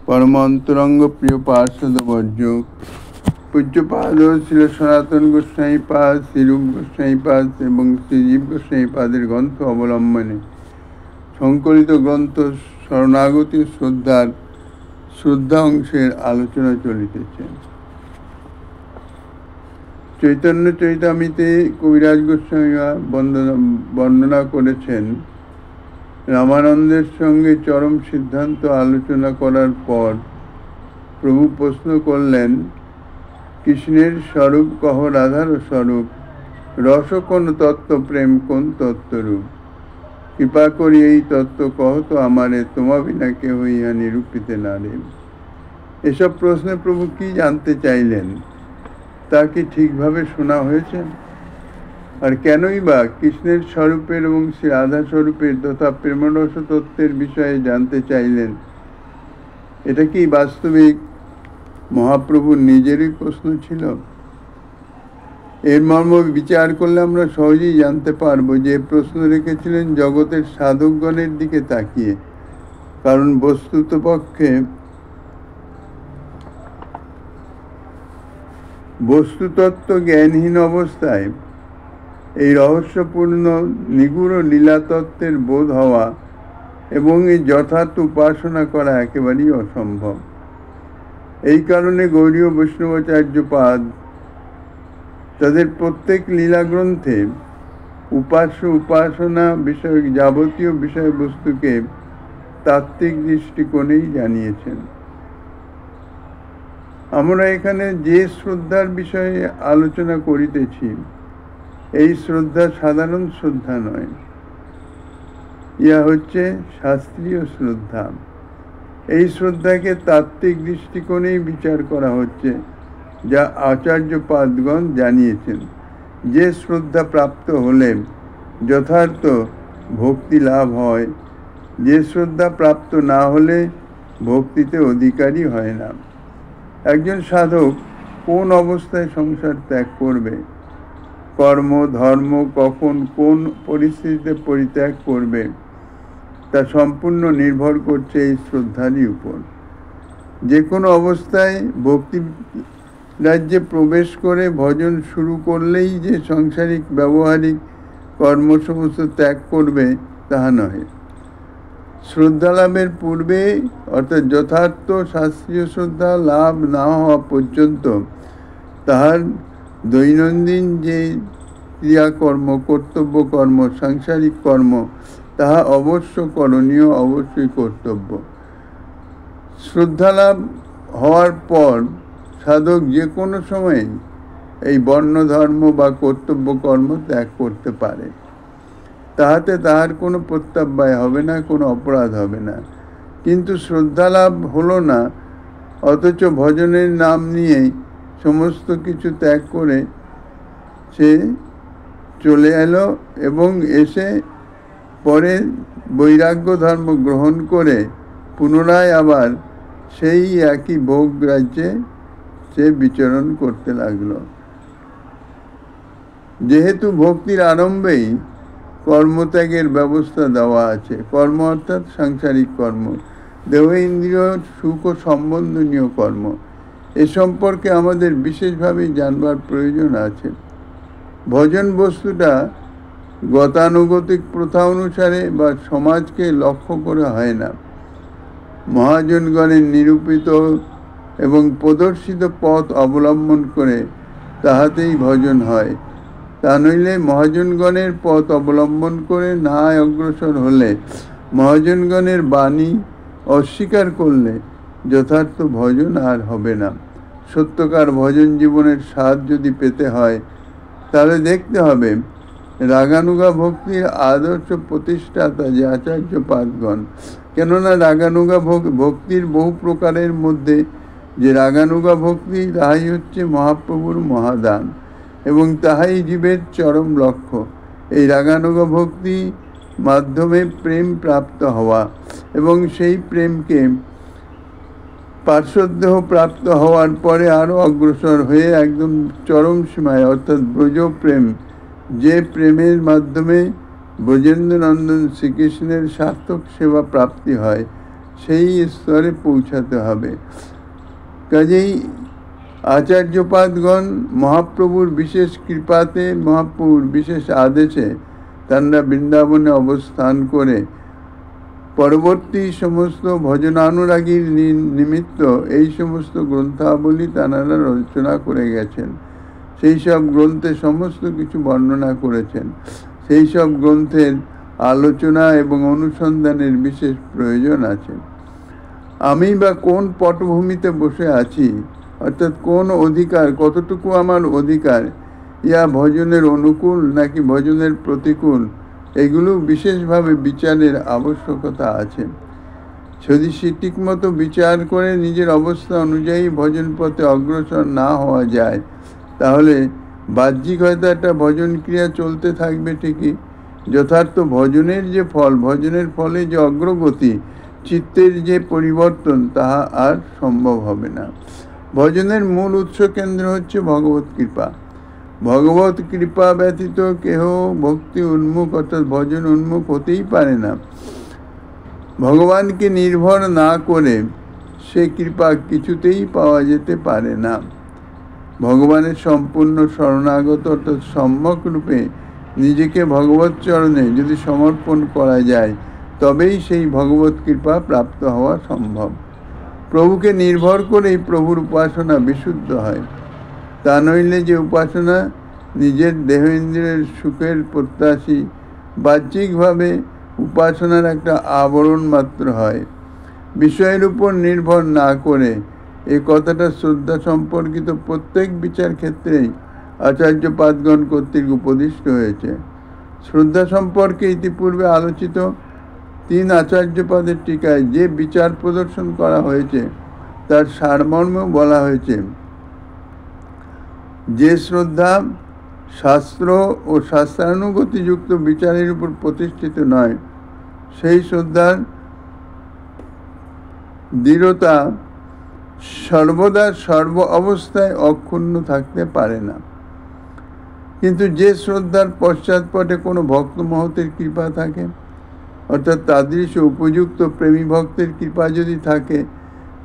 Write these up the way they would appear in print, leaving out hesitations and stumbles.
परमान्तरंग प्रिय पार्षद वर्ज पूज्यपाद श्री सनातन गोस्वामी पाद श्री रूप गोस्वामी पाद एवं श्रीजीव गोस्वामी पादेर ग्रंथ अवलम्बने संकलित ग्रंथ शरणागति श्रद्धा अंशेर आलोचना चलितेছে। चैतन्य चैतामिते कविराज गोस्वामी बर्णना करेছেন रामानंदेर संगे चरम सिद्धांत आलोचना करार पर प्रभु प्रश्न करलेन कृष्णेर स्वरूप कह राधार स्वरूप रस कोन तत्व प्रेम कोन तत्वरूप कृपा करी এই तत्व कह तो आमारे तोमा बिना केउ इहा निरूपित नारे। एसब प्रश्ने प्रभु की जानते चाइलेन ता कि ठीकभावे शोना हयेছে और केनई बा कृष्णेर स्वरूपेर एवं श्री राधा स्वरूपेर तथा प्रेमरस तत्वेर विषये जानते चाइलेन एटा कि वास्तविक महाप्रभुर निजेरই प्रश्न छिलो। एर मर्म विचार करले आमरा सहजेই जानते पारबो जे प्रश्न रेखेছিলেন जगतेर साधकगणेर दिके ताकिये, कारण वस्तुतपक्षे वस्तुतत्व ज्ञानहीन अवस्थाय এই रहस्यपूर्ण निगूढ़ लीला तत्वेर बोध हवा एवं यथार्थ उपासना करा एकेबारेই असम्भव। এই কারণে गौड़ीय वैष्णवाचार्यपाद তাদের प्रत्येक लीला ग्रंथे उपास्य उपासना विषयक যাবতীয় বিষয়বস্তুকে तात्विक दृष्टिकोणেই জানিয়েছেন। আমরা এখানে যে শ্রদ্ধার বিষয়ে আলোচনা করিতেছি এই শ্রদ্ধা সাধারণ শ্রদ্ধা নয়, ইহা হচ্ছে শাস্ত্রীয় শ্রদ্ধা। এই শ্রদ্ধাকে তাত্ত্বিক দৃষ্টিকোণেই বিচার করা হচ্ছে, যা আচার্যপাদগণ জানিয়েছেন। যে শ্রদ্ধা প্রাপ্ত হলে যথার্থ ভক্তি লাভ হয়, যে শ্রদ্ধা প্রাপ্ত না হলে ভক্তিতে অধিকারী হয় না। একজন সাধক কোন অবস্থায় সংসার ত্যাগ করবে, কর্ম ধর্ম কখন কোন পরিস্থিতিতে পরিত্যাগ করবে তা সম্পূর্ণ নির্ভর করছে এই শ্রদ্ধারই উপর। যে কোনো অবস্থায় ভক্তি রাজ্যে প্রবেশ করে ভজন শুরু করলেই যে সাংসারিক ব্যবহারিক কর্ম সমস্ত ত্যাগ করবে তাহা নহে। শ্রদ্ধা লাভের পূর্বে অর্থাৎ যথার্থ শাস্ত্রীয় শ্রদ্ধা লাভ না হওয়া পর্যন্ত তাহার দৈনন্দিন যে ক্রিয়াকর্ম কর্তব্য কর্ম সাংসারিক কর্ম তাহা অবশ্য করণীয়, অবশ্যই কর্তব্য। শ্রদ্ধা লাভ হওয়ার পর সাধক যে কোনো সময় এই বর্ণ ধর্ম বা কর্তব্য কর্ম ত্যাগ করতে পারে, তাহাতে তাহার কোনো প্রত্যাবায় হবে না, কোনো অপরাধ হবে না। কিন্তু শ্রদ্ধা লাভ হলো না, অথচ ভজনের নাম নিয়েই সমস্ত কিছু ত্যাগ করে সে চলে এলো এবং এসে পরে বৈরাগ্য ধর্ম গ্রহণ করে পুনরায় আবার সেই একই ভোগ রাজ্যে সে বিচরণ করতে লাগলো। যেহেতু ভক্তির আরম্ভেই কর্মত্যাগের ব্যবস্থা দেওয়া আছে, কর্ম অর্থাৎ সাংসারিক কর্ম, দেহ ইন্দ্রিয় সুখ ও সম্বন্ধনীয় কর্ম, এ সম্পর্কে আমাদের বিশেষভাবে জানবার প্রয়োজন আছে। ভজন বস্তুটা গতানুগতিক প্রথা অনুসারে বা সমাজকে লক্ষ্য করে হয় না। মহাজনগণের নিরূপিত এবং প্রদর্শিত পথ অবলম্বন করে তাহাতেই ভজন হয়। তা নইলে মহাজনগণের পথ অবলম্বন করে না অগ্রসর হলে, মহাজনগণের বাণী অস্বীকার করলে যথার্থ ভজন আর হবে না। সত্যকার ভজন জীবনের স্বাদ যদি পেতে হয় তাহলে দেখতে হবে রাগানুগা ভক্তির আদর্শ প্রতিষ্ঠাতা যে আচার্যপাদগণ। কেননা রাগানুগা ভক্তির বহু প্রকারের মধ্যে যে রাগানুগা ভক্তি তাহাই হচ্ছে মহাপ্রভুর মহাদান এবং তাহাই জীবের চরম লক্ষ্য। এই রাগানুগা ভক্তি মাধ্যমে প্রেম প্রাপ্ত হওয়া এবং সেই প্রেমকে পার্শ্বদেহ প্রাপ্ত হওয়ার পরে আরও অগ্রসর হয়ে একদম চরম সীমায় অর্থাৎ ব্রজ প্রেম, যে প্রেমের মাধ্যমে ব্রজেন্দ্রনন্দন শ্রীকৃষ্ণের সার্থক সেবা প্রাপ্তি হয়, সেই স্তরে পৌঁছাতে হবে। কাজেই আচার্যপাদগণ মহাপ্রভুর বিশেষ কৃপাতে, মহাপ্রভুর বিশেষ আদেশে তারা বৃন্দাবনে অবস্থান করে পরবর্তী সমস্ত ভজনানুরাগীর নিমিত্ত এই সমস্ত গ্রন্থাবলী তাঁরা রচনা করে গেছেন। সেই সব গ্রন্থে সমস্ত কিছু বর্ণনা করেছেন। সেই সব গ্রন্থের আলোচনা এবং অনুসন্ধানের বিশেষ প্রয়োজন আছে। আমি বা কোন পটভূমিতে বসে আছি, অর্থাৎ কোন অধিকার, কতটুকু আমার অধিকার, ইয়া ভজনের অনুকূল নাকি ভজনের প্রতিকূল, এগুলো বিশেষভাবে বিচারের আবশ্যকতা আছে। যদি সঠিক মতো বিচার করে নিজের অবস্থা অনুযায়ী ভজন পথে অগ্রসর না হওয়া যায়, তাহলে বাহ্যিক হয়তো একটা ভজন ক্রিয়া চলতে থাকবে ঠিকই, যথার্থ ভজনের যে ফল, ভজনের ফলে যে অগ্রগতি, চিত্তের যে পরিবর্তন, তাহা আর সম্ভব হবে না। ভজনের মূল উৎস কেন্দ্র হচ্ছে ভগবত কৃপা। ভগবত কৃপা ব্যতীত কেহ ভক্তি উন্মুখ অর্থাৎ ভজন উন্মুখ হতেই পারে না। ভগবানকে নির্ভর না করে সে কৃপা কিছুতেই পাওয়া যেতে পারে না। ভগবানের সম্পূর্ণ শরণাগত অর্থাৎ সম্যক রূপে নিজেকে ভগবত চরণে যদি সমর্পণ করা যায়, তবেই সেই ভগবত কৃপা প্রাপ্ত হওয়া সম্ভব। প্রভুকে নির্ভর করেই প্রভুর উপাসনা বিশুদ্ধ হয়। তা নইলে যে উপাসনা নিজের দেহ ইন্দ্রিয়ের সুখের প্রত্যাশী, বাহ্যিকভাবে উপাসনার একটা আবরণ মাত্র হয়। বিষয়ের উপর নির্ভর না করে, এই কথাটা শ্রদ্ধা সম্পর্কিত প্রত্যেক বিচার ক্ষেত্রেই আচার্যপাদগণ কর্তৃক উপদিষ্ট হয়েছে। শ্রদ্ধা সম্পর্কে ইতিপূর্বে আলোচিত 3 আচার্যপাদের টিকায় যে বিচার প্রদর্শন করা হয়েছে তার সারমর্ম বলা হয়েছে। যে শ্রদ্ধা শাস্ত্র ও শাস্ত্রানুগতিযুক্ত বিচারের উপর প্রতিষ্ঠিত নয়, সেই শ্রদ্ধার দৃঢ়তা সর্বদা সর্ব অবস্থায় অক্ষুণ্ণ থাকতে পারে না। কিন্তু যে শ্রদ্ধার পশ্চাৎপটে কোনো ভক্ত মহতের কৃপা থাকে, অর্থাৎ তাদৃশ উপযুক্ত প্রেমী ভক্তের কৃপা যদি থাকে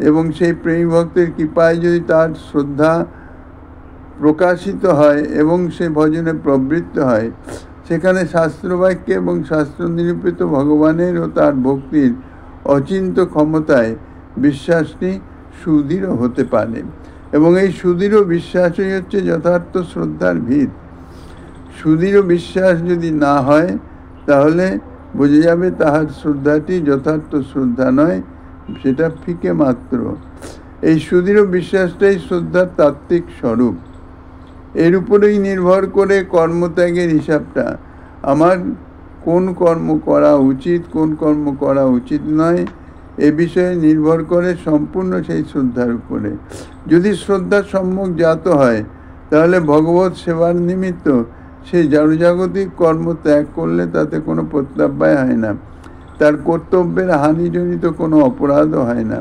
এবং সেই প্রেমী ভক্তের কৃপায় যদি তার শ্রদ্ধা প্রকাশিত হয় এবং সে ভজনে প্রবৃত্ত হয়, সেখানে শাস্ত্রবাক্যে এবং শাস্ত্র নিরূপিত ভগবানের ও তার ভক্তির অচিন্ত ক্ষমতায় বিশ্বাসটি সুদৃঢ় হতে পারে। এবং এই সুদৃঢ় বিশ্বাসই হচ্ছে যথার্থ শ্রদ্ধার ভিত। সুদৃঢ় বিশ্বাস যদি না হয়, তাহলে বোঝা যাবে তাহার শ্রদ্ধাটি যথার্থ শ্রদ্ধা নয়, সেটা ফিকে মাত্র। এই সুদৃঢ় বিশ্বাসটাই শ্রদ্ধার তাত্ত্বিক স্বরূপ। এর উপরেই নির্ভর করে কর্মত্যাগের হিসাবটা, আমার কোন কর্ম করা উচিত, কোন কর্ম করা উচিত নয়, এ বিষয়ে নির্ভর করে সম্পূর্ণ সেই শ্রদ্ধার উপরে। যদি শ্রদ্ধা সম্যক জাত হয়, তাহলে ভগবত সেবার নিমিত্ত সেই জড়জাগতিক কর্ম ত্যাগ করলে তাতে কোনো প্রত্যাবায় হয় না, তার কর্তব্যের হানিজনিত কোনো অপরাধও হয় না।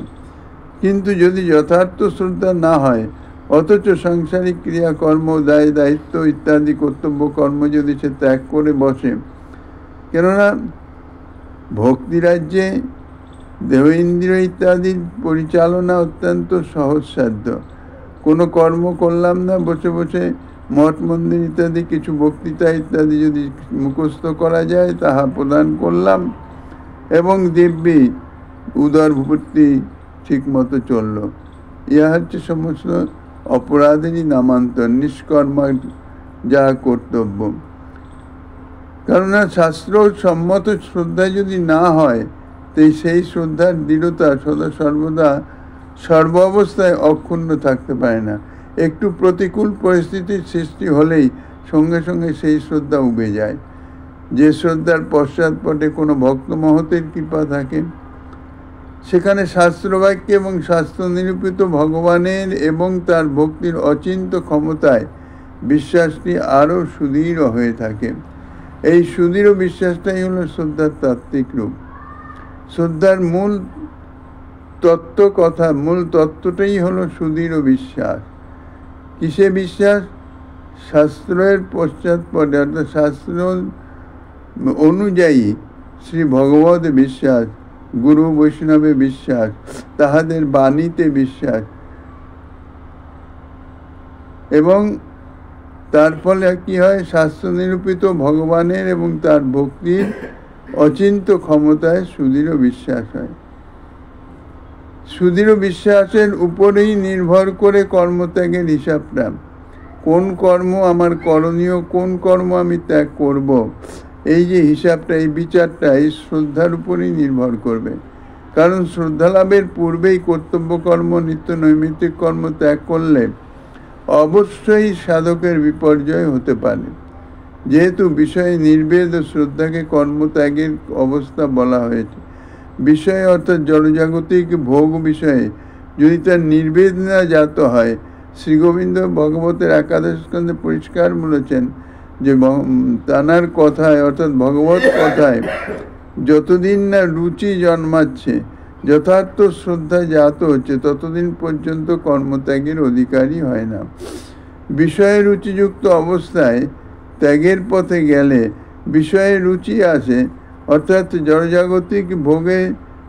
কিন্তু যদি যথার্থ শ্রদ্ধা না হয়, অথচ সাংসারিক ক্রিয়াকর্ম, দায় দায়িত্ব ইত্যাদি কর্তব্য কর্ম যদি সে ত্যাগ করে বসে, কেননা ভক্তিরাজ্যে দেহ ইন্দ্রিয় ইত্যাদির পরিচালনা অত্যন্ত সহজসাধ্য। কোনো কর্ম করলাম না, বসে বসে মঠ মন্দির ইত্যাদি কিছু বক্তৃতা ইত্যাদি যদি মুখস্থ করা যায়, তাহা প্রদান করলাম এবং দিব্যি উদর ভর্তি ঠিক মতো চলল। ইহা হচ্ছে সমস্ত অপরাধেরই নামান্তর, নিষ্কর্মার যা কর্তব্য। কেননা শাস্ত্র সম্মত শ্রদ্ধা যদি না হয়, তাই সেই শ্রদ্ধার দৃঢ়তা সদা সর্বদা সর্ব অবস্থায় অক্ষুণ্ণ থাকতে পারে না। একটু প্রতিকূল পরিস্থিতির সৃষ্টি হলেই সঙ্গে সঙ্গে সেই শ্রদ্ধা উবে যায়। যে শ্রদ্ধার পশ্চাৎপটে কোনো ভক্ত মহতের কৃপা থাকে, সেখানে শাস্ত্রবাক্য এবং শাস্ত্র নিরূপিত ভগবানের এবং তার ভক্তির অচিন্ত ক্ষমতায় বিশ্বাসটি আরও সুদৃঢ় হয়ে থাকে। এই সুদৃঢ় বিশ্বাসটাই হলো শ্রদ্ধার তাত্ত্বিক রূপ। শ্রদ্ধার মূল তত্ত্বটাই হলো সুদৃঢ় বিশ্বাস। কিসে বিশ্বাস? শাস্ত্রের পশ্চাৎপটে অর্থাৎ শাস্ত্র অনুযায়ী শ্রী ভগবত বিশ্বাস, গুরু বৈষ্ণবে বিশ্বাস, তাহাদের বাণীতে বিশ্বাস, এবং তার ফলে কি হয়, শাস্ত্র নিরূপিত ভগবানের এবং তার ভক্তির অচিন্ত ক্ষমতায় সুদৃঢ় বিশ্বাস হয়। সুদৃঢ় বিশ্বাসের উপরেই নির্ভর করে কর্মত্যাগের হিসাবটা, কোন কর্ম আমার করণীয়, কোন কর্ম আমি ত্যাগ করব, এই যে হিসাবটা, এই বিচারটা এই শ্রদ্ধার উপরেই নির্ভর করবে। কারণ শ্রদ্ধা লাভের পূর্বেই কর্তব্য কর্ম, নিত্য নৈমিত্তিক কর্ম ত্যাগ করলে অবশ্যই সাধকের বিপর্যয় হতে পারে। যেহেতু বিষয়ে নির্বেদ ও শ্রদ্ধাকে কর্মত্যাগের অবস্থা বলা হয়েছে, বিষয় অর্থাৎ জড়জাগতিক ভোগ বিষয়ে যদি তার নির্বেদ না জাত হয়, শ্রীগোবিন্দ ভগবতের একাদশ স্কন্ধে পরিষ্কার বলেছেন যে তানার কথায় অর্থাৎ ভগবত কথায় যতদিন না রুচি জন্মাচ্ছে, যথার্থ শ্রদ্ধা জাত হচ্ছে, ততদিন পর্যন্ত কর্মত্যাগের অধিকারী হয় না। বিষয়ে রুচিযুক্ত অবস্থায় ত্যাগের পথে গেলে বিষয়ে রুচি আসে, অর্থাৎ জড়জাগতিক ভোগে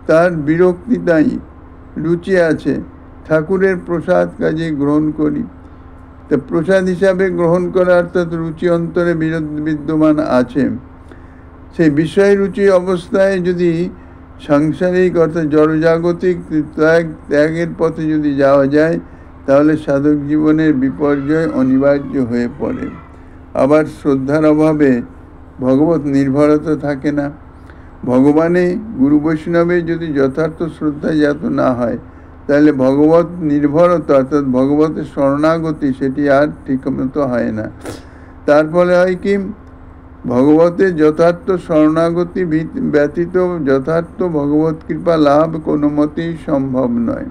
তার বিরক্তি নাই, রুচি আছে। ঠাকুরের প্রসাদ কাজে গ্রহণ করি, তা প্রসাদ হিসাবে গ্রহণ করা অর্থাৎ রুচি অন্তরে বিদ্যমান আছে। সেই বিষয় রুচি অবস্থায় যদি সাংসারিক অর্থাৎ জড়জাগতিক ত্যাগের পথে যদি যাওয়া যায়, তাহলে সাধক জীবনের বিপর্যয় অনিবার্য হয়ে পড়ে। আবার শ্রদ্ধার অভাবে ভগবত নির্ভরতা থাকে না। ভগবানে গুরু বৈষ্ণবে যদি যথার্থ শ্রদ্ধা জাত না হয়, তাহলে ভগবত নির্ভরতা অর্থাৎ ভগবতের শরণাগতি সেটি আর ঠিকমতো হয় না। তার ফলে হয় কি, ভগবতের যথার্থ শরণাগতি ব্যতীত যথার্থ ভগবত কৃপা লাভ কোনো মতেই সম্ভব নয়।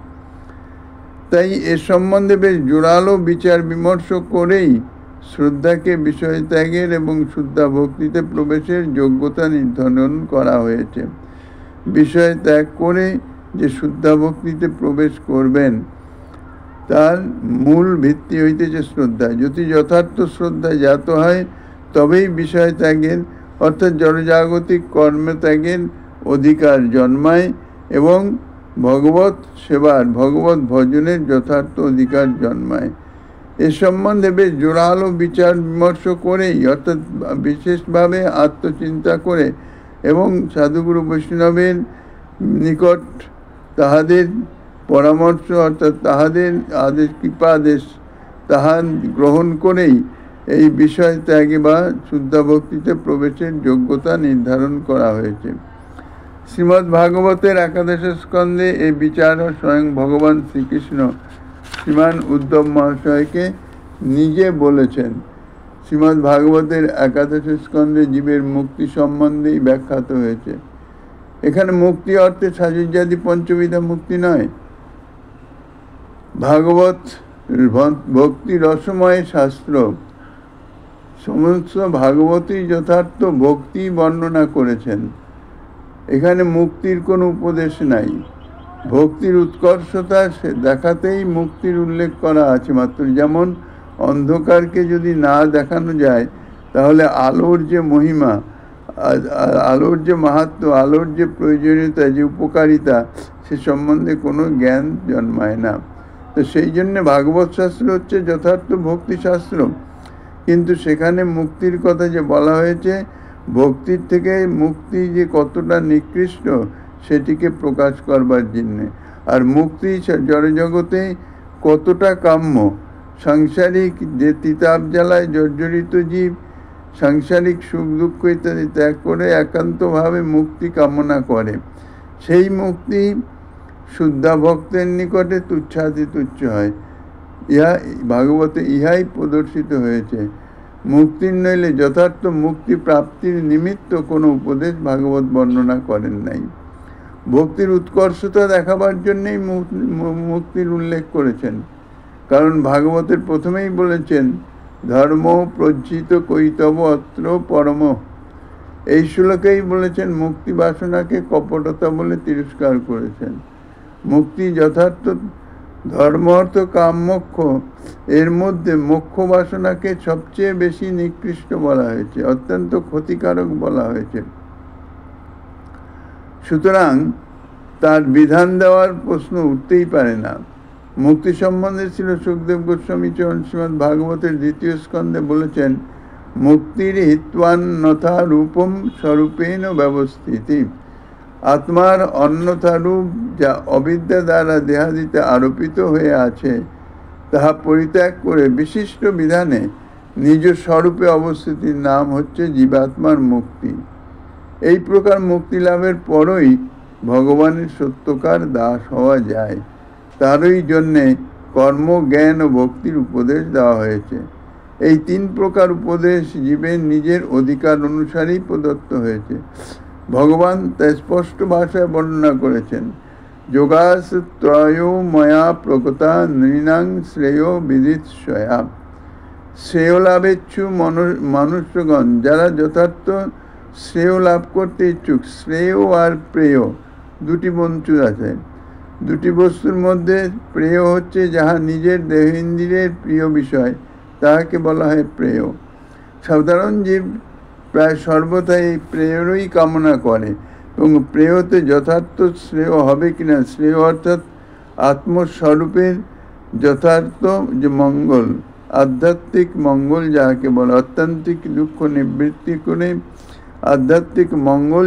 তাই এ সম্বন্ধে বেশ জোরালো বিচার বিমর্শ করেই শ্রদ্ধাকে বিষয় ত্যাগের এবং শুদ্ধা ভক্তিতে প্রবেশের যোগ্যতা নির্ধারণ করা হয়েছে। বিষয় ত্যাগ করে যে শুদ্ধা ভক্তিতে প্রবেশ করবেন, তার মূল ভিত্তি হইতেছে শ্রদ্ধা। যদি যথার্থ শ্রদ্ধা জাত হয়, তবেই বিষয় ত্যাগের অর্থাৎ জড়জাগতিক কর্মত্যাগের অধিকার জন্মায় এবং ভগবত সেবার, ভগবত ভজনের যথার্থ অধিকার জন্মায়। এ সম্বন্ধে বেশ জোরালো বিচার বিমর্শ করেই অর্থাৎ বিশেষভাবে আত্মচিন্তা করে এবং সাধুগুরু বৈষ্ণবের নিকট তাহাদের পরামর্শ অর্থাৎ তাহাদের আদেশ, কৃপাদেশ তাহা গ্রহণ করেই এই বিষয় ত্যাগে বা শুদ্ধ ভক্তিতে প্রবেশের যোগ্যতা নির্ধারণ করা হয়েছে। শ্রীমদ্ ভাগবতের একাদশ স্কন্ধে এই বিচার স্বয়ং ভগবান শ্রীকৃষ্ণ শ্রীমান উদ্ধব মহাশয়কে নিজে বলেছেন। শ্রীমদ্ ভাগবতের একাদশ স্কন্ধে জীবের মুক্তি সম্বন্ধেই ব্যাখ্যাত হয়েছে। এখানে মুক্তি অর্থে সাজুজ্যাদি পঞ্চবিধা মুক্তি নয়। ভাগবত ভক্তি রসময় শাস্ত্র, সমস্ত ভাগবতই যথার্থ ভক্তি বর্ণনা করেছেন। এখানে মুক্তির কোনো উপদেশ নাই। ভক্তির উৎকর্ষতা দেখাতেই মুক্তির উল্লেখ করা আছে মাত্র। যেমন অন্ধকারকে যদি না দেখানো যায়, তাহলে আলোর যে মহিমা, আলোর যে মাহাত্ম্য, আলোর যে প্রয়োজনীয়তা, যে উপকারিতা, সে সম্বন্ধে কোনো জ্ঞান জন্মায় না। তো সেই জন্যে ভাগবত শাস্ত্র হচ্ছে যথার্থ ভক্তিশাস্ত্র। কিন্তু সেখানে মুক্তির কথা যে বলা হয়েছে, ভক্তির থেকে মুক্তি যে কতটা নিকৃষ্ট সেটিকে প্রকাশ করবার জন্যে। আর মুক্তি জড়জগতে কতটা কাম্য, সাংসারিক যে তিতাব জ্বালায় জর্জরিত জীব সাংসারিক সুখ দুঃখ ইত্যাদি ত্যাগ করে একান্তভাবে মুক্তি কামনা করে, সেই মুক্তি শুদ্ধা ভক্তের নিকটে তুচ্ছাতি তুচ্ছ হয়। ইহা ভাগবতে ইহাই প্রদর্শিত হয়েছে। মুক্তির নইলে যথার্থ মুক্তি প্রাপ্তির নিমিত্ত কোনো উপদেশ ভাগবত বর্ণনা করেন নাই। ভক্তির উৎকর্ষতা দেখাবার জন্যই মুক্তির উল্লেখ করেছেন। কারণ ভাগবতের প্রথমেই বলেছেন, ধর্ম প্রজ্জিত কৈতব অত্র পরম। এই শ্লোকেই বলেছেন মুক্তি বাসনাকে কপটতা বলে তিরস্কার করেছেন। মুক্তি যথার্থ ধর্ম অর্থ কাম মোক্ষ, এর মধ্যে মোক্ষ বাসনাকে সবচেয়ে বেশি নিকৃষ্ট বলা হয়েছে, অত্যন্ত ক্ষতিকারক বলা হয়েছে। সুতরাং তার বিধান দেওয়ার প্রশ্ন উঠতেই পারে না। মুক্তি সম্বন্ধে ছিল সুখদেব গোস্বামী চরণ শ্রীমদ্ ভাগবতের 2য় স্কন্ধে বলেছেন, মুক্তির হিত্বান্যথা রূপম স্বরূপেণ ব্যবস্থিতি। আত্মার অন্যথা রূপ যা অবিদ্যা দ্বারা দেহাদিতে আরোপিত হয়ে আছে তাহা পরিত্যাগ করে বিশিষ্ট বিধানে নিজ স্বরূপে অবস্থিতির নাম হচ্ছে জীবাত্মার মুক্তি। এই প্রকার মুক্তি লাভের পরই ভগবানের সত্যকার দাস হওয়া যায়। তারই জন্যে কর্ম, জ্ঞান ও ভক্তির উপদেশ দেওয়া হয়েছে। এই 3 প্রকার উপদেশ জীবের নিজের অধিকার অনুসারেই প্রদত্ত হয়েছে। ভগবান তা স্পষ্ট ভাষায় বর্ণনা করেছেন, যোগাস ত্রয় ময়া প্রকতা নৃণাং শ্রেয় বিদিৎসয়া। শ্রেয় লাভেচ্ছু মনুষ্যগণ, যারা যথার্থ শ্রেয় লাভ করতে ইচ্ছুক। শ্রেয় আর প্রেয় 2টি বস্তু আছে। 2টি বস্তুর মধ্যে প্রেয় হচ্ছে যাহা নিজের দেহেন্দ্রিয়ের প্রিয় বিষয়, তাহাকে বলা হয় প্রেয়। সাধারণ জীব প্রায় সর্বদাই এই প্রেয়েরই কামনা করে, এবং প্রেয়তে যথার্থ শ্রেয় হবে কিনা, শ্রেয় অর্থাৎ আত্মস্বরূপের যথার্থ যে মঙ্গল, আধ্যাত্মিক মঙ্গল যাহাকে বলে, অত্যান্তিক দুঃখ নিবৃত্তি করে আধ্যাত্মিক মঙ্গল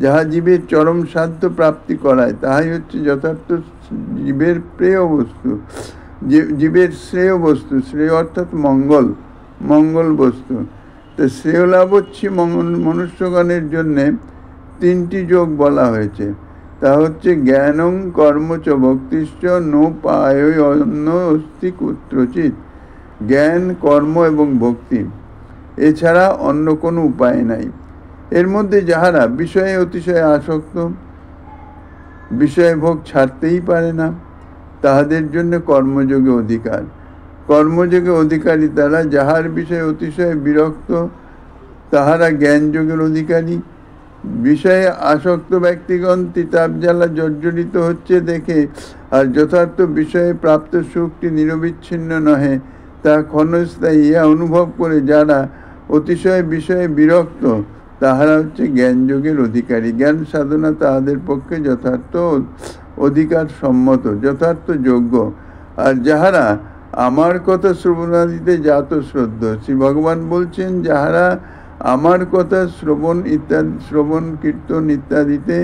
যাহা জীবের চরম সাধ্য প্রাপ্তি করায়, তাহাই হচ্ছে যথার্থ জীবের প্রেয় বস্তু, জীবের শ্রেয় বস্তু। শ্রেয় অর্থাৎ মঙ্গল বস্তু। তো শ্রেয় লাভ হচ্ছে মনুষ্যগণের জন্যে 3টি যোগ বলা হয়েছে। তা হচ্ছে জ্ঞানং কর্মচ ভক্তিশ্চ নো পায় অন্য অস্তি কুত্রচিৎ। জ্ঞান, কর্ম এবং ভক্তি, এছাড়া অন্য কোনো উপায় নাই। এর মধ্যে যাহারা বিষয়ে অতিশয় আসক্ত, বিষয় ভোগ ছাড়তেই পারে না, তাহাদের জন্য কর্মযোগে অধিকার। কর্মযোগে অধিকারী তারা, যাহার বিষয়ে অতিশয় বিরক্ত, তাহারা জ্ঞানযোগের অধিকারী। বিষয়ে আসক্ত ব্যক্তিগণ তিতাব জ্বালা জর্জরিত হচ্ছে দেখে আর যথার্থ বিষয়ে প্রাপ্ত সুখটি নিরবিচ্ছিন্ন নহে, তা ক্ষণস্থায়ী ইহা অনুভব করে যারা অতিশয় বিষয়ে বিরক্ত, তাহারা হচ্ছে জ্ঞানযোগের অধিকারী। জ্ঞান সাধনা তাহাদের পক্ষে যথার্থ অধিকার সম্মত, যথার্থ যোগ্য। আর যাহারা আমার কথা শ্রবণাদিতে জাত শ্রদ্ধ, শ্রী ভগবান বলছেন, যাহারা আমার কথা শ্রবণ কীর্তন ইত্যাদিতে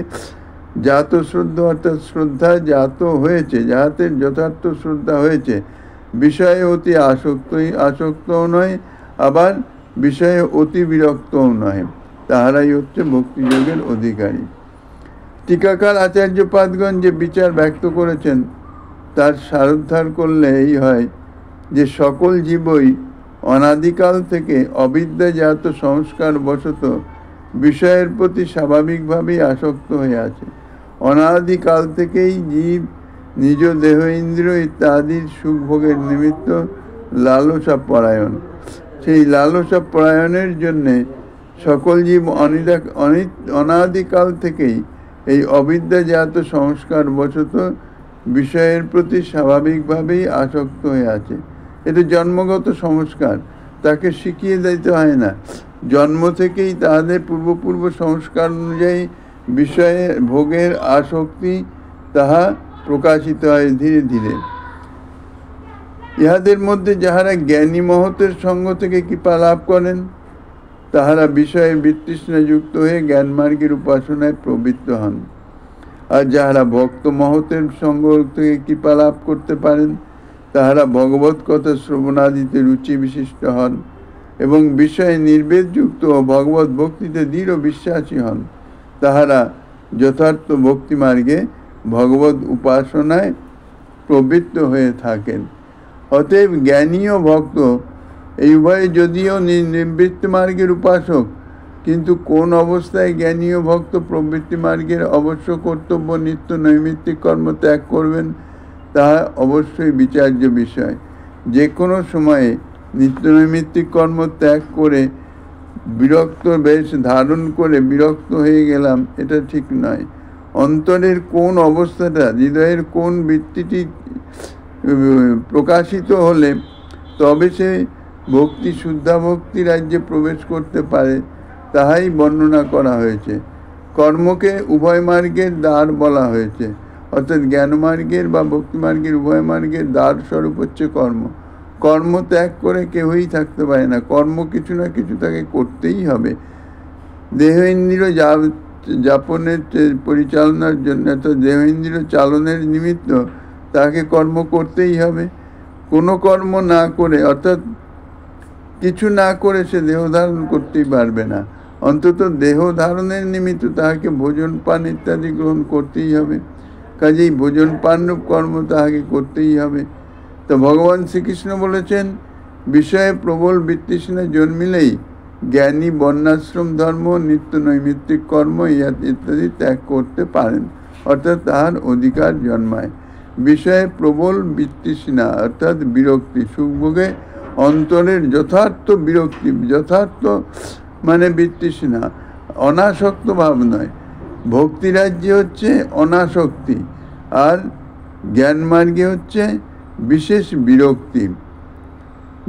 জাত শ্রদ্ধা অর্থাৎ শ্রদ্ধা জাত হয়েছে, যাহাতে যথার্থ শ্রদ্ধা হয়েছে, বিষয়ে অতি আসক্তও নয়, আবার বিষয়ে অতি বিরক্তও নয়, তাহারাই হচ্ছে ভক্তিযোগের অধিকারী। টিকাকার আচার্যপাদগণ যে বিচার ব্যক্ত করেছেন তার সারোদ্ধার করলে এই হয় যে সকল জীবই অনাদিকাল থেকে অবিদ্যাজাত সংস্কার বশত বিষয়ের প্রতি স্বাভাবিকভাবেই আসক্ত হয়ে আছে। অনাদিকাল থেকেই জীব নিজ দেহ ইন্দ্রিয় ইত্যাদির সুখভোগের নিমিত্ত লালসা পরায়ণ। সেই লালসা পরায়ণের জন্যে সকল জীব অনাদিকাল থেকেই এই অবিদ্যাজাত সংস্কার বশত বিষয়ের প্রতি স্বাভাবিকভাবেই আসক্ত হয়ে আছে। এটা জন্মগত সংস্কার, তাকে শিখিয়ে দিতে হয় না। জন্ম থেকেই তাদের পূর্ব সংস্কার অনুযায়ী বিষয়ে ভোগের আসক্তি তাহা প্রকাশিত হয় ধীরে ধীরে। ইহাদের মধ্যে যাহারা জ্ঞানী মহতের সঙ্গ থেকে কৃপা লাভ করেন, তাহারা বিষয়ে বিতৃষ্ণা যুক্ত হয়ে জ্ঞানমার্গের উপাসনায় প্রবৃত্ত হন। আর যাহারা ভক্ত মহতের সঙ্গ থেকে কৃপা লাভ করতে পারেন, তাহারা ভগবত কথা শ্রবণাদিতে রুচি বিশিষ্ট হন এবং বিষয়ে নির্বেদযুক্ত ও ভগবত ভক্তিতে দৃঢ় বিশ্বাসী হন। তাহারা যথার্থ ভক্তিমার্গে ভগবত উপাসনায় প্রবৃত্ত হয়ে থাকেন। অতএব জ্ঞানী ও ভক্ত এই উভয়ে যদিও নিবৃত্তি মার্গের উপাসক, কিন্তু কোন অবস্থায় জ্ঞানী ও ভক্ত প্রবৃত্তি মার্গের অবশ্য কর্তব্য নিত্য নৈমিত্তিক কর্ম ত্যাগ করবেন, তাহা অবশ্যই বিচার্য বিষয়। যে কোনো সময়ে নিত্য নৈমিত্তিক কর্ম ত্যাগ করে বিরক্ত বেশ ধারণ করে বিরক্ত হয়ে গেলাম, এটা ঠিক নয়। অন্তরের কোন অবস্থাটা, হৃদয়ের কোন বৃত্তিটি প্রকাশিত হলে তবে সে ভক্তি, শুদ্ধা ভক্তি রাজ্যে প্রবেশ করতে পারে, তাহাই বর্ণনা করা হয়েছে। কর্মকে উভয় মার্গের দ্বার বলা হয়েছে, অর্থাৎ জ্ঞান মার্গের বা ভক্তি মার্গের উভয় মার্গের দ্বার স্বরূপ হচ্ছে কর্ম। কর্ম ত্যাগ করে কেউই থাকতে পারে না, কর্ম কিছু না কিছু তাকে করতেই হবে। দেহ ইন্দ্রিয় যাপনের পরিচালনার জন্য, তো দেহ ইন্দ্রিয় চালনের নিমিত্ত তাকে কর্ম করতেই হবে। কোনো কর্ম না করে, অর্থাৎ কিছু না করে সে দেহ ধারণ করতেই পারবে না। অন্তত দেহ ধারণের নিমিত্ত তাহাকে ভোজন পান ইত্যাদি গ্রহণ করতেই হবে। কাজেই ভোজন পানরূপ কর্ম তাহাকে করতেই হবে। তো ভগবান শ্রীকৃষ্ণ বলেছেন, বিষয়ে প্রবল বিতৃষ্ণা জন্মিলেই জ্ঞানী বর্ণাশ্রম ধর্ম, নিত্য নৈমিত্তিক কর্ম ইত্যাদি ত্যাগ করতে পারেন, অর্থাৎ তাহার অধিকার জন্মায়। বিষয়ে প্রবল বিতৃষ্ণা অর্থাৎ বিরক্তি, সুখভোগে অন্তরের যথার্থ বিরক্তি, যথার্থ মানে বিতৃষ্ণা, অনাসক্ত ভাব নয়। ভক্তিরাজ্যে হচ্ছে অনাসক্তি, আর জ্ঞান মার্গে হচ্ছে বিশেষ বিরক্তি।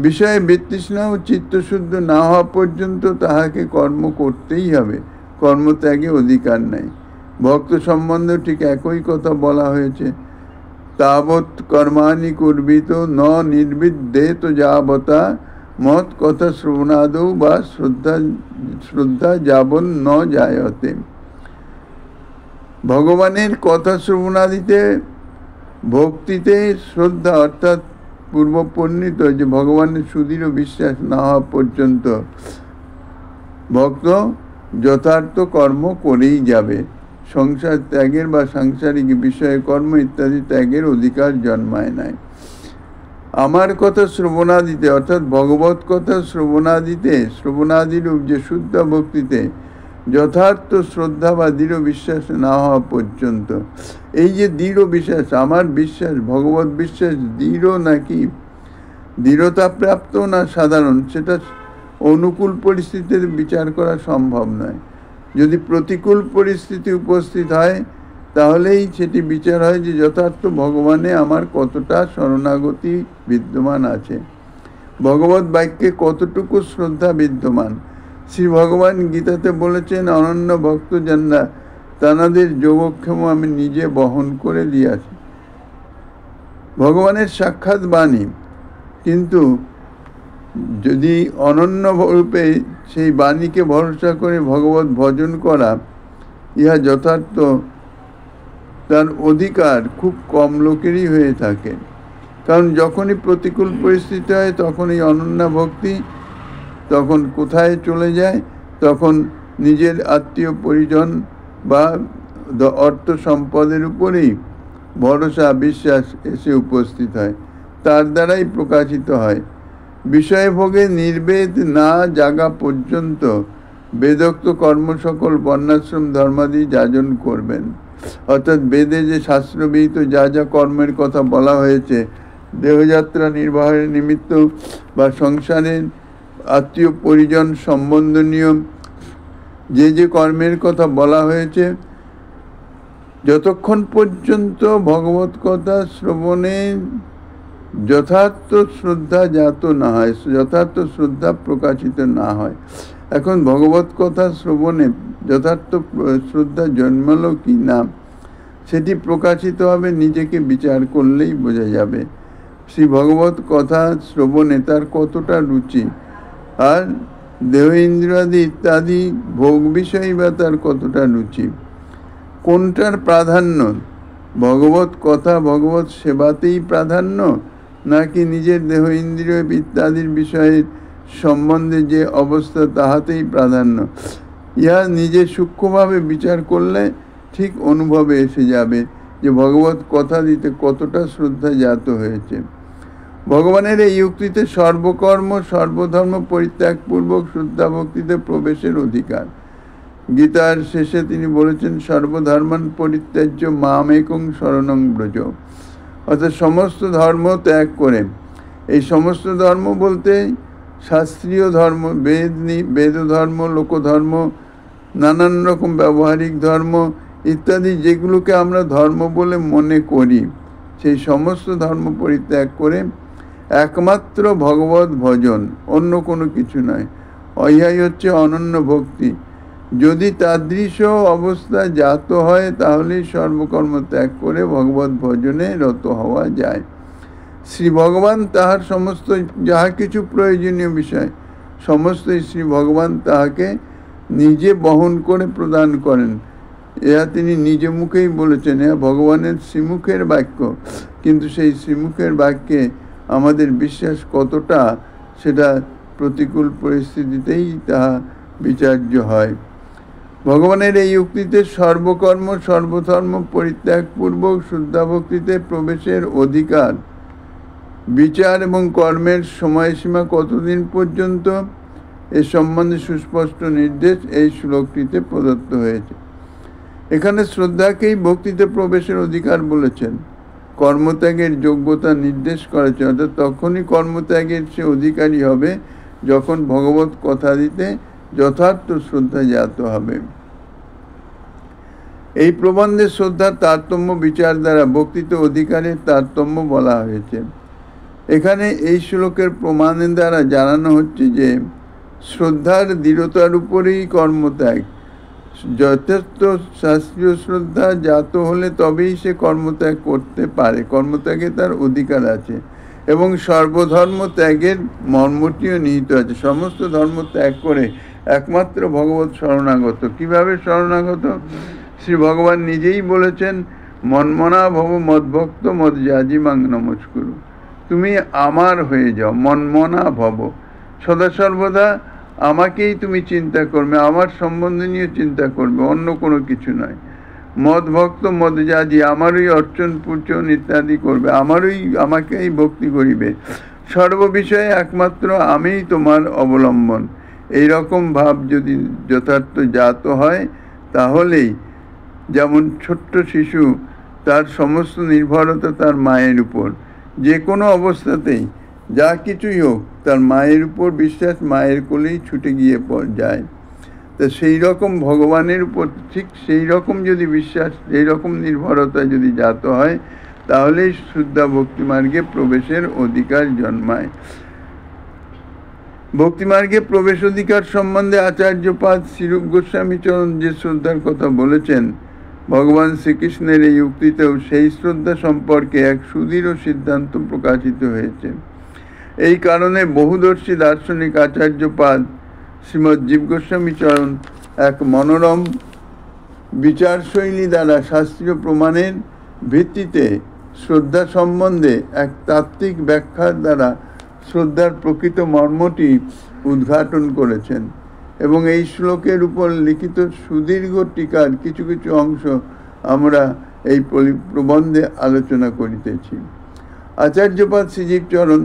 বিষয়ে বিতৃষ্ণা ও চিত্তশুদ্ধ না হওয়া পর্যন্ত তাহাকে কর্ম করতেই হবে, কর্মত্যাগে অধিকার নাই। ভক্ত সম্বন্ধে ঠিক একই কথা বলা হয়েছে, তাবৎ কর্মাণি কুর্বিত ন নির্বিদ্যেত যাবতা মত কথা শ্রবণাদৌ বা শ্রদ্ধা যাবন ন জায়তে। ভগবানের কথা শ্রবণাদিতে, ভক্তিতে শ্রদ্ধা অর্থাৎ পূর্বপণ্ডিত যে ভগবানের সুদৃঢ় বিশ্বাস না হওয়া পর্যন্ত ভক্ত যথার্থ কর্ম করেই যাবে। সংসার ত্যাগের বা সাংসারিক বিষয়ে কর্ম ইত্যাদি ত্যাগের অধিকার জন্মায় নাই। আমার কথা শ্রবণাদিতে অর্থাৎ ভগবত কথা শ্রবণাদিতে, শ্রবণাদিরূপ যে শুদ্ধ ভক্তিতে যথার্থ শ্রদ্ধা বা দৃঢ় বিশ্বাস না হওয়া পর্যন্ত, এই যে দৃঢ় বিশ্বাস, আমার বিশ্বাস, ভগবত বিশ্বাস দৃঢ় নাকি দৃঢ়তা প্রাপ্ত না সাধারণ, সেটা অনুকূল পরিস্থিতির বিচার করা সম্ভব নয়। যদি প্রতিকূল পরিস্থিতি উপস্থিত হয় তাহলেই সেটি বিচার হয় যে যথার্থ ভগবানে আমার কতটা শরণাগতি বিদ্যমান আছে, ভগবত বাক্যে কতটুকু শ্রদ্ধা বিদ্যমান। শ্রী ভগবান গীতাতে বলেছেন, অনন্য ভক্তজনরা তানাদের যোগক্ষেম আমি নিজে বহন করে দিয়াছি। ভগবানের সাক্ষাৎ বাণী, কিন্তু যদি অনন্য রূপে সেই বাণীকে ভরসা করে ভগবত ভজন করা, ইহা যথার্থ তার অধিকার খুব কম লোকেরই হয়ে থাকে। কারণ যখনই প্রতিকূল পরিস্থিতি হয় তখন এই অনন্য ভক্তি তখন কোথায় চলে যায়, তখন নিজের আত্মীয় পরিজন বা অর্থ সম্পদের উপরেই ভরসা বিশ্বাস এসে উপস্থিত হয়, তার দ্বারাই প্রকাশিত হয়। বিষয় ভোগে নির্বেদ না জাগা পর্যন্ত বেদোক্ত কর্ম সকল বর্ণাশ্রম ধর্মাদি যাজন করবেন। অর্থাৎ বেদে যে শাস্ত্রবিহিত যা যা কর্মের কথা বলা হয়েছে, দেহযাত্রা নির্বাহের নিমিত্ত বা সংসারের আত্মীয় পরিজন সম্বন্ধনীয় যে যে কর্মের কথা বলা হয়েছে, যতক্ষণ পর্যন্ত ভগবত কথা শ্রবণে যথার্থ শ্রদ্ধা জাত না হয়, যথার্থ শ্রদ্ধা প্রকাশিত না হয়। এখন ভগবত কথা শ্রবণে যথার্থ শ্রদ্ধা জন্মালো কি না, সেটি প্রকাশিত হবে নিজেকে বিচার করলেই বোঝা যাবে। শ্রী ভগবত কথা শ্রবণে তার কতটা রুচি, আর দেহ ইন্দ্রিয়াদি ইত্যাদি ভোগ বিষয় বা তার কতটা রুচি, কোনটার প্রাধান্য, ভগবত কথা ভগবত সেবাতেই প্রাধান্য, নাকি নিজের দেহ ইন্দ্রিয় ইত্যাদির বিষয়ের সম্বন্ধে যে অবস্থা তাহাতেই প্রাধান্য, ইহা নিজে সূক্ষ্মভাবে বিচার করলে ঠিক অনুভবে এসে যাবে যে ভগবত কথা দিতে কতটা শ্রদ্ধা জাত হয়েছে। ভগবানের এই উক্তিতে সর্বকর্ম সর্বধর্ম পরিত্যাগপূর্বক শুদ্ধা ভক্তিতে প্রবেশের অধিকার। গীতার শেষে তিনি বলেছেন, সর্বধর্মান পরিত্যাজ্য মামেকং শরণং ব্রজ, অর্থাৎ সমস্ত ধর্ম ত্যাগ করে, এই সমস্ত ধর্ম বলতে শাস্ত্রীয় ধর্ম, বেদ ধর্ম, লোকধর্ম, নানান রকম ব্যবহারিক ধর্ম ইত্যাদি যেগুলোকে আমরা ধর্ম বলে মনে করি, সেই সমস্ত ধর্ম পরিত্যাগ করে একমাত্র ভগবত ভজন, অন্য কোনো কিছু নয়। ইহাই হচ্ছে অনন্য ভক্তি। যদি তাদৃশ অবস্থা জাত হয় তাহলে সর্বকর্ম ত্যাগ করে ভগবত ভজনে রত হওয়া যায়। শ্রী ভগবান তাহার সমস্ত যাহা কিছু প্রয়োজনীয় বিষয় সমস্তই শ্রী ভগবান তাহাকে নিজে বহন করে প্রদান করেন। এরা তিনি নিজ মুখেই বলেছেন, এরা ভগবানের শ্রীমুখের বাক্য, কিন্তু সেই শ্রীমুখের বাক্যে আমাদের বিশ্বাস কতটা সেটা প্রতিকূল পরিস্থিতিতেই তাহা বিচার্য হয়। ভগবানের এই উক্তিতে সর্বকর্ম সর্বধর্ম পরিত্যাগপূর্বক শুদ্ধাভক্তিতে প্রবেশের অধিকার, বিচার এবং কর্মের সময়সীমা কতদিন পর্যন্ত এ সম্বন্ধে সুস্পষ্ট নির্দেশ এই শ্লোকটিতে প্রদত্ত হয়েছে। এখানে শ্রদ্ধাকেই ভক্তিতে প্রবেশের অধিকার বলেছেন, কর্মত্যাগের যোগ্যতা নির্দেশ করেছেন। অর্থাৎ তখনই কর্মত্যাগের সে অধিকারী হবে যখন ভগবত কথা দিতে যথার্থ শ্রদ্ধা জাত হবে। এই প্রবন্ধে শ্রদ্ধার তারতম্য বিচার দ্বারা ভক্তিতে অধিকারের তারতম্য বলা হয়েছে। এখানে এই শ্লোকের প্রমাণের দ্বারা জানানো হচ্ছে যে শ্রদ্ধার দৃঢ়তার উপরেই কর্মত্যাগ। যথেষ্ট শাস্ত্রীয় শ্রদ্ধা জাত হলে তবেই সে কর্মত্যাগ করতে পারে, কর্মত্যাগে তার অধিকার আছে এবং সর্বধর্ম ত্যাগের মর্মটিও নিহিত আছে। সমস্ত ধর্ম ত্যাগ করে একমাত্র ভগবত শরণাগত। কিভাবে শরণাগত? শ্রী ভগবান নিজেই বলেছেন, মনমনা ভব মদ্ভক্ত মদ যাজিমাং নমস্কুরু। তুমি আমার হয়ে যাও, মনমনা ভব, সদা সর্বদা আমাকেই তুমি চিন্তা করবে, আমার সম্বন্ধে নিয়ে চিন্তা করবে, অন্য কোনো কিছু নয়। মদ ভক্ত মদ যাজি, আমারই অর্চন পূর্চন ইত্যাদি করবে, আমাকেই ভক্তি করিবে, সর্ববিষয়ে একমাত্র আমিই তোমার অবলম্বন। এই রকম ভাব যদি যথার্থ জাত হয় তাহলেই, যেমন ছোট্ট শিশু তার সমস্ত নির্ভরতা তার মায়ের উপর, যে কোনো অবস্থাতেই যা কিছুই হোক তার মায়ের উপর বিশ্বাস, মায়ের কোলেই ছুটে গিয়ে যায়। তা সেই রকম ভগবানের উপর ঠিক সেই রকম যদি বিশ্বাস, সেই রকম নির্ভরতা যদি জাত হয় তাহলেই শুদ্ধা ভক্তিমার্গে প্রবেশের অধিকার জন্মায়। ভক্তিমার্গে প্রবেশ অধিকার সম্বন্ধে আচার্যপাদ শ্রীরূপ গোস্বামী চরণ যে শ্রদ্ধার কথা বলেছেন, ভগবান শ্রীকৃষ্ণের এই উক্তিতেও সেই শ্রদ্ধা সম্পর্কে এক সুদৃঢ় সিদ্ধান্ত প্রকাশিত হয়েছে। এই কারণে বহুদর্শী দার্শনিক আচার্যপাদ শ্রীমৎ জীব গোস্বামী চরণ এক মনোরম বিচারশৈলী দ্বারা শাস্ত্রীয় প্রমাণের ভিত্তিতে শ্রদ্ধা সম্বন্ধে এক তাত্ত্বিক ব্যাখ্যার দ্বারা শ্রদ্ধার প্রকৃত মর্মটি উদ্ঘাটন করেছেন এবং এই শ্লোকের উপর লিখিত সুদীর্ঘ টিকার কিছু কিছু অংশ আমরা এই প্রবন্ধে আলোচনা করিতেছি। আচার্যপাদ শ্রীজীব চরণ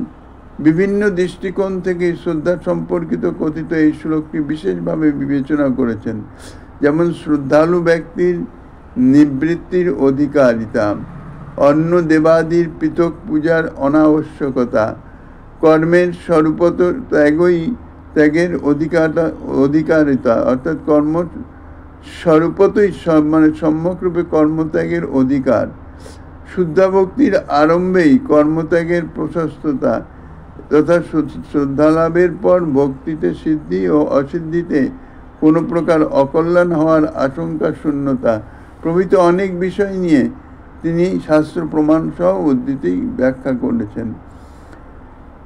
বিভিন্ন দৃষ্টিকোণ থেকে শ্রদ্ধা সম্পর্কিত কথিত এই শ্লোকটি বিশেষভাবে বিবেচনা করেছেন। যেমন শ্রদ্ধালু ব্যক্তির নিবৃত্তির অধিকারিতা, অন্য দেবাদির পৃথক পূজার অনাবশ্যকতা, কর্মের স্বরূপত ত্যাগের অধিকারিতা, অর্থাৎ কর্ম স্বরূপতই সম্যকরূপে কর্মত্যাগের অধিকার, শুদ্ধাভক্তির আরম্ভেই কর্মত্যাগের প্রশস্ততা তথা শ্রদ্ধালাভের পর ভক্তিতে সিদ্ধি ও অসিদ্ধিতে কোনো প্রকার অকল্যাণ হওয়ার আশঙ্কা শূন্যতা প্রভৃতি অনেক বিষয় নিয়ে তিনি শাস্ত্র প্রমাণ সহ উদ্ধৃতি ব্যাখ্যা করেছেন।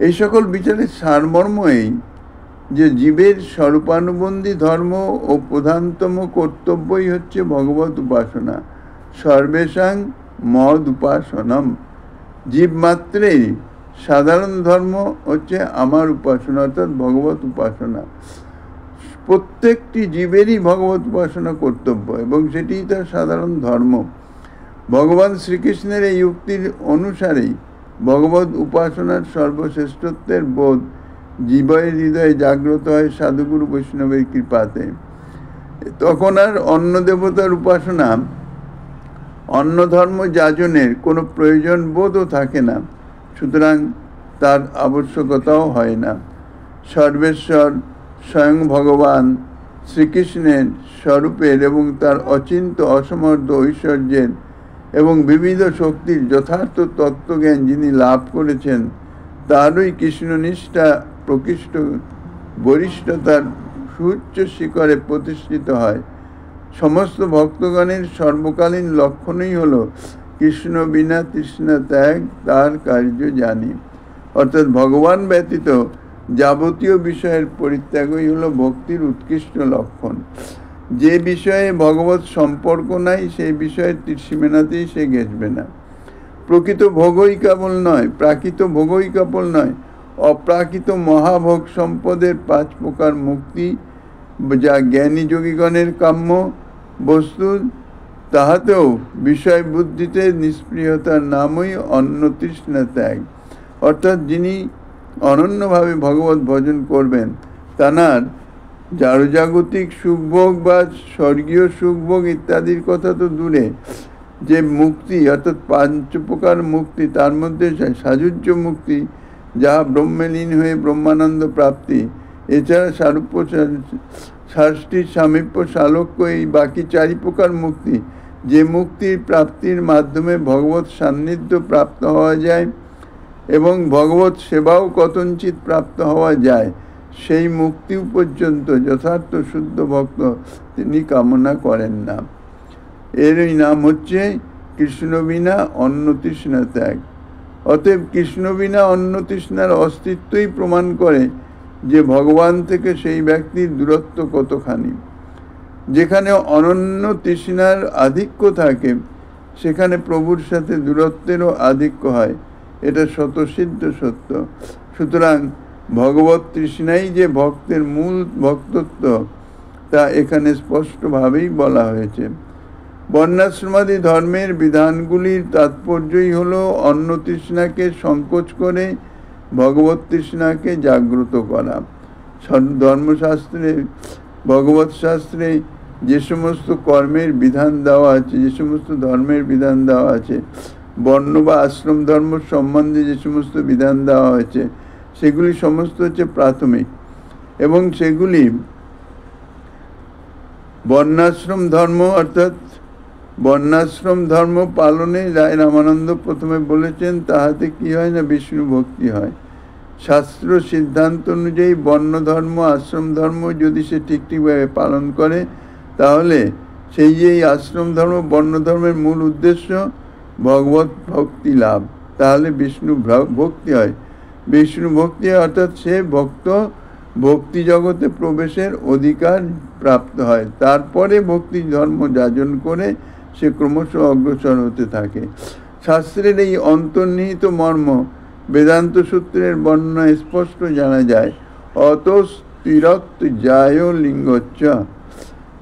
এই সকল বিচারের সারমর্ম এই যে জীবের স্বরূপানুবন্ধী ধর্ম ও প্রধানতম কর্তব্যই হচ্ছে ভগবত উপাসনা। সর্বেষাং মদ উপাসনম, জীব মাত্রেই সাধারণ ধর্ম হচ্ছে আমার উপাসনা, অর্থাৎ ভগবত উপাসনা। প্রত্যেকটি জীবেরই ভগবত উপাসনা কর্তব্য এবং সেটিই তার সাধারণ ধর্ম। ভগবান শ্রীকৃষ্ণের এই উক্তির অনুসারেই ভগবত উপাসনার সর্বশ্রেষ্ঠত্বের বোধ জীবের হৃদয়ে জাগ্রত হয় সাধুগুরু বৈষ্ণবের কৃপাতে। তখন আর অন্য দেবতার উপাসনা, অন্য ধর্ম যাজনের কোনো প্রয়োজন বোধও থাকে না, সুতরাং তার আবশ্যকতাও হয় না। সর্বেশ্বর স্বয়ং ভগবান শ্রীকৃষ্ণের স্বরূপের এবং তার অচিন্ত্য অসমর্থ ঐশ্বর্যের এবং বিবিধ শক্তির যথার্থ তত্ত্বজ্ঞান যিনি লাভ করেছেন, তারই কৃষ্ণনিষ্ঠা প্রকৃষ্ট বরিষ্ঠতার সুউচ্চ শিখরে প্রতিষ্ঠিত হয়। সমস্ত ভক্তগণের সর্বকালীন লক্ষণই হল কৃষ্ণ বিনা তৃষ্ণা ত্যাগ, তার কার্য জানি। অর্থাৎ ভগবান ব্যতীত যাবতীয় বিষয়ের পরিত্যাগই হলো ভক্তির উৎকৃষ্ট লক্ষণ। যে বিষয়ে ভগবত সম্পর্ক নাই সেই বিষয়ে তৃষ্ণাতেই সে ঘেঁষবে না। প্রকৃত ভোগই কেবল নয়, প্রাকৃত ভোগই কেবল নয়, অপ্রাকৃত মহাভোগ সম্পদের 5 প্রকার মুক্তি, যা জ্ঞানী যোগীগণের কাম্য বস্তু, তাহাতেও বিষয় বুদ্ধিতে নিষ্প্রিয়তার নামই অন্য তৃষ্ণা ত্যাগ। অর্থাৎ যিনি অনন্যভাবে ভগবত ভজন করবেন, তাঁর জাগতিক সুখভোগ বা স্বর্গীয় সুখভোগ ইত্যাদির কথা তো দূরে, যে মুক্তি অর্থাৎ 5 প্রকার মুক্তি, তার মধ্যে সাযুজ্য মুক্তি, যাহা ব্রহ্মলীন হয়ে ব্রহ্মানন্দ প্রাপ্তি, এছাড়া সারূপ্য, ষষ্ঠী, সামীপ্য, সালোক্য, এই বাকি 4 প্রকার মুক্তি, যে মুক্তির প্রাপ্তির মাধ্যমে ভগবত সান্নিধ্য প্রাপ্ত হওয়া যায় এবং ভগবত সেবাও কতঞ্চিত প্রাপ্ত হওয়া যায়, সেই মুক্তি পর্যন্ত যথার্থ শুদ্ধ ভক্ত তিনি কামনা করেন না। এরই নাম হচ্ছে কৃষ্ণ বিনা অন্য তৃষ্ণা ত্যাগ। অতএব কৃষ্ণ বিনা অন্য তৃষ্ণার অস্তিত্বই প্রমাণ করে যে ভগবান থেকে সেই ব্যক্তির দূরত্ব কতখানি। যেখানে অনন্য তৃষ্ণার আধিক্য থাকে, সেখানে প্রভুর সাথে দূরত্বেরও আধিক্য হয়, এটা স্বতঃসিদ্ধ সত্য। সুতরাং ভগবত তৃষ্ণাই যে ভক্তের মূল ভক্তত্ব, তা এখানে স্পষ্টভাবেই বলা হয়েছে। বর্ণাশ্রমাদি ধর্মের বিধানগুলির তাৎপর্যই হলো অন্য তৃষ্ণাকে সংকোচ করে ভগবত তৃষ্ণাকে জাগ্রত করা। ধর্মশাস্ত্রে, ভগবত শাস্ত্রে যে সমস্ত কর্মের বিধান দেওয়া আছে, যে সমস্ত ধর্মের বিধান দেওয়া আছে, বর্ণ বা আশ্রম ধর্ম সম্বন্ধে যে সমস্ত বিধান দেওয়া হয়েছে, সেগুলি সমস্ত হচ্ছে প্রাথমিক, এবং সেগুলি বর্ণাশ্রম ধর্ম, অর্থাৎ বর্ণাশ্রম ধর্ম পালনে রায় রামানন্দ প্রথমে বলেছেন, তাহাতে কি হয় না, বিষ্ণু ভক্তি হয়। শাস্ত্র সিদ্ধান্ত অনুযায়ী বর্ণ ধর্ম, আশ্রম ধর্ম যদি সে ঠিকভাবে পালন করে, তাহলে সেই যে আশ্রম ধর্ম, বর্ণ ধর্মের মূল উদ্দেশ্য ভগবত ভক্তি লাভ, তাহলে বিষ্ণু ভক্তি হয়। বিষ্ণু ভক্তি হয় অর্থাৎ সে ভক্ত ভক্তি জগতে প্রবেশের অধিকার প্রাপ্ত হয়। তারপরে ভক্তি ধর্ম যাজন করে সে ক্রমশ অগ্রসর হতে থাকে। শাস্ত্রের এই অন্তর্নিহিত মর্ম বেদান্ত সূত্রের বর্ণনায় স্পষ্ট জানা যায়। অতস্তিরত্ব যায় লিঙ্গচ্চ,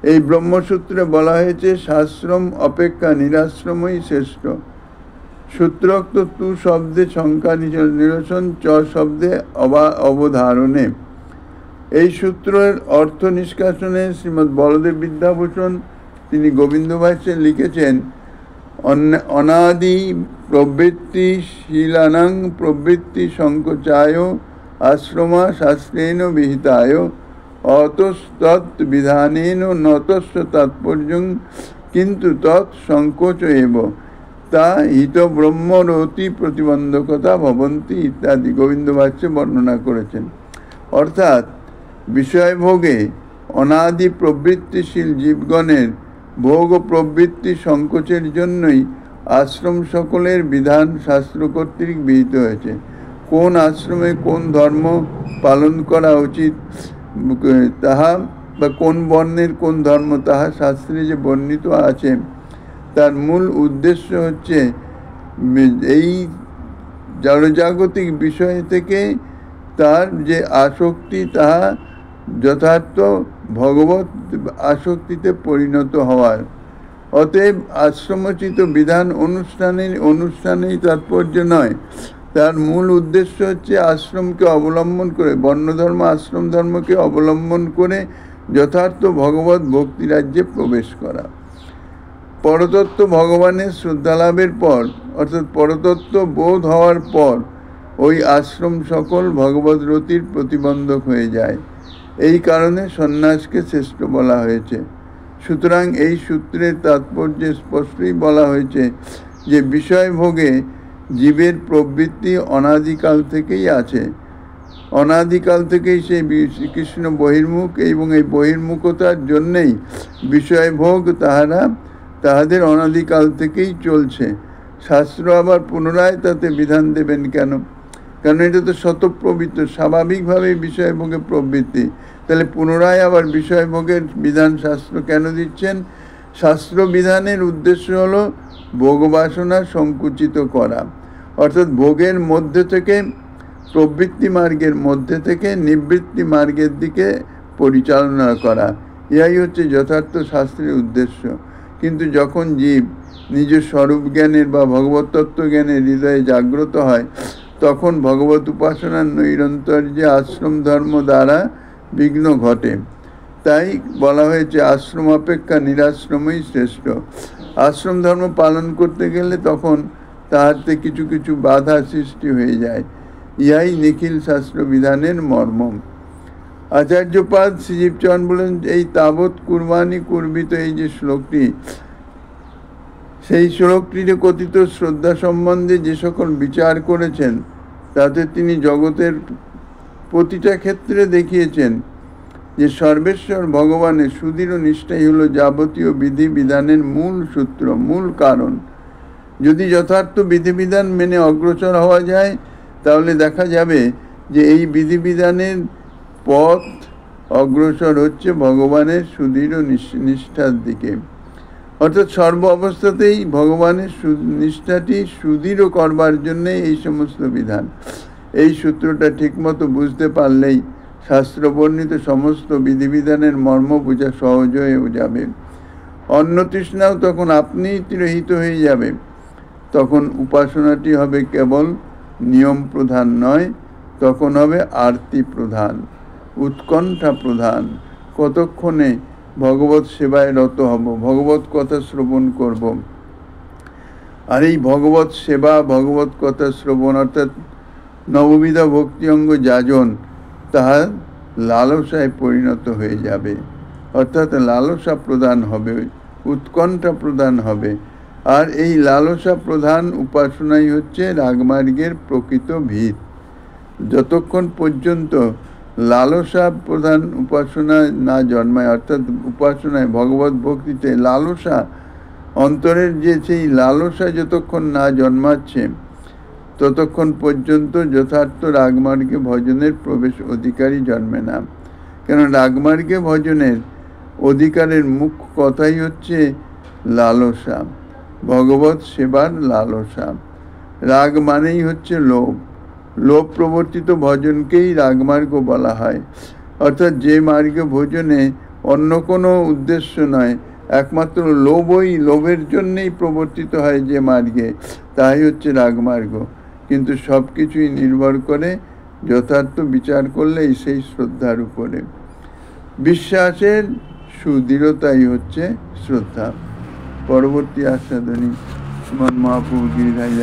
এই ব্রহ্মসূত্রে বলা হয়েছে শাস্ত্রম অপেক্ষা নিরাশ্রমই শ্রেষ্ঠ। সূত্রোক্ত তু শব্দে সংখ্যা নিরসন, চ শব্দে অবধারণে। এই সূত্রের অর্থ নিষ্কাশনে শ্রীমদ্ বলদেব বিদ্যাভূষণ তিনি গোবিন্দ ভাষ্যে লিখেছেন, অনাদি প্রবৃত্তি শীলানাং প্রবৃত্তি সংকোচায় আশ্রমা শাস্ত্রেণ বিহিতায় অতস্তৎ বিধানেন নতস্য তাৎপর্যং কিন্তু তৎ সংকোচ এব তা হিত ব্রহ্মরতি প্রতিবন্ধকতা ভবন্তি ইত্যাদি গোবিন্দ ভাষ্যে বর্ণনা করেছেন। অর্থাৎ বিষয়ভোগে অনাদি প্রবৃত্তিশীল জীবগণের ভোগ ও প্রবৃত্তি সংকোচের জন্যই আশ্রম সকলের বিধান শাস্ত্র কর্তৃক বিহিত হয়েছে। কোন আশ্রমে কোন ধর্ম পালন করা উচিত তাহা, বা কোন বর্ণের কোন ধর্ম, তাহা শাস্ত্রে যে বর্ণিত আছে, তার মূল উদ্দেশ্য হচ্ছে এই জড়জাগতিক বিষয় থেকে তার যে আসক্তি, তাহা যথার্থ ভগবত আসক্তিতে পরিণত হওয়ার। অতএব আশ্রমোচিত বিধান অনুষ্ঠানেই তাৎপর্য নয়, তার মূল উদ্দেশ্য হচ্ছে আশ্রমকে অবলম্বন করে, বর্ণধর্ম আশ্রম ধর্মকে অবলম্বন করে যথার্থ ভগবত ভক্তি রাজ্যে প্রবেশ করা। পরতত্ত্ব ভগবানের শ্রদ্ধালাভের পর, অর্থাৎ পরতত্ত্ব বোধ হওয়ার পর, ওই আশ্রম সকল ভগবত রতির প্রতিবন্ধক হয়ে যায়। এই কারণে সন্ন্যাসকে শ্রেষ্ঠ বলা হয়েছে। সুতরাং এই সূত্রের তাৎপর্যে স্পষ্টই বলা হয়েছে যে বিষয় ভোগে জীবের প্রবৃত্তি অনাদিকাল থেকেই আছে। অনাদিকাল থেকেই সেই শ্রীকৃষ্ণ বহির্মুখ, এবং এই বহির্মুখতার জন্যেই বিষয়ভোগ তাহাদের অনাদিকাল থেকেই চলছে। শাস্ত্র আবার পুনরায় তাতে বিধান দেবেন কেন? কারণ এটা তো স্বতঃপ্রবৃত্ত, স্বাভাবিকভাবেই বিষয়ভোগে প্রবৃত্তি। তাহলে পুনরায় আবার বিষয়ভোগের বিধান শাস্ত্র কেন দিচ্ছেন? শাস্ত্র বিধানের উদ্দেশ্য হলো ভোগবাসনা সংকুচিত করা, অর্থাৎ ভোগের মধ্যে থেকে, প্রবৃত্তি মার্গের মধ্যে থেকে নিবৃত্তি মার্গের দিকে পরিচালনা করা। ইহাই হচ্ছে যথার্থ শাস্ত্রের উদ্দেশ্য। কিন্তু যখন জীব নিজ স্বরূপ জ্ঞানের বা ভগবত তত্ত্ব জ্ঞানের হৃদয়ে জাগ্রত হয়, তখন ভগবত উপাসনার নৈরন্তর্যে আশ্রম ধর্ম দ্বারা বিঘ্ন ঘটে। তাই বলা হয়েছে আশ্রম অপেক্ষা নিরাশ্রমই শ্রেষ্ঠ। আশ্রম ধর্ম পালন করতে গেলে তখন তাহাতে কিছু কিছু বাধা সৃষ্টি হয়ে যায়। ইহাই নিখিল শাস্ত্র বিধানের মর্ম। আচার্যপাদ শ্রীজীবচরণ বলেন, এই তাবৎ কুরবানি কুর্বিত, এই যে শ্লোকটি, সেই শ্লোকটিতে কথিত শ্রদ্ধা সম্বন্ধে যে সকল বিচার করেছেন, তাতে তিনি জগতের প্রতিটা ক্ষেত্রে দেখিয়েছেন যে সর্বেশ্বর ভগবানের সুদৃঢ় নিষ্ঠাই হলো যাবতীয় বিধিবিধানের মূল সূত্র, মূল কারণ। যদি যথার্থ বিধিবিধান মেনে অগ্রসর হওয়া যায়, তাহলে দেখা যাবে যে এই বিধিবিধানের পথ অগ্রসর হচ্ছে ভগবানের সুদৃঢ় নিষ্ঠার দিকে। অর্থাৎ সর্ব অবস্থাতেই ভগবানের নিষ্ঠাটি সুদৃঢ় করবার জন্যে এই সমস্ত বিধান। এই সূত্রটা ঠিকমতো বুঝতে পারলেই শাস্ত্র বর্ণিত সমস্ত বিধিবিধানের মর্ম বোঝা সহজ হয়ে যাবে। অন্ন তৃষ্ণাও তখন আপনিই তিরোহিত হয়ে যাবে। তখন উপাসনাটি হবে কেবল নিয়ম প্রধান নয়, তখন হবে আরতি প্রধান, উৎকণ্ঠা প্রধান। কতক্ষণে ভগবত সেবায় রত হব, ভগবত কথা শ্রবণ করব। আর এই ভগবত সেবা, ভগবত কথা শ্রবণ অর্থাৎ নববিধা ভক্তি অঙ্গ যাজন, তাহা লালসায় পরিণত হয়ে যাবে। অর্থাৎ লালসা প্রদান হবে, উৎকণ্ঠা প্রদান হবে। আর এই লালসা প্রধান উপাসনাই হচ্ছে রাগমার্গের প্রকৃত ভিত। যতক্ষণ পর্যন্ত লালসা প্রধান উপাসনা না জন্মায়, অর্থাৎ উপাসনায় ভগবত ভক্তিতে লালসা, অন্তরের যে সেই লালসা যতক্ষণ না জন্মাচ্ছে, ততক্ষণ পর্যন্ত যথার্থ রাগমার্গে ভজনের প্রবেশ অধিকারী জন্মে না। কেন রাগমার্গে ভজনের অধিকারের মুখ্য কথাই হচ্ছে লালসা, ভগবত সেবার লালসা। রাগ মানেই হচ্ছে লোভ, লোভ প্রবর্তিত ভজনকেই রাগমার্গ বলা হয়। অর্থাৎ যে মার্গে ভজনে অন্য কোনো উদ্দেশ্য নয়, একমাত্র লোভই, লোভের জন্যেই প্রবর্তিত হয় যে মার্গে, তাই হচ্ছে রাগমার্গ। কিন্তু সব কিছুই নির্ভর করে যথার্থ বিচার করলেই সেই শ্রদ্ধার উপরে। বিশ্বাসের সুদৃঢ়তাই হচ্ছে শ্রদ্ধা। পরবর্তী আস্বাদনী শ্রীমন্ মহাপ্রভু গিরিধারী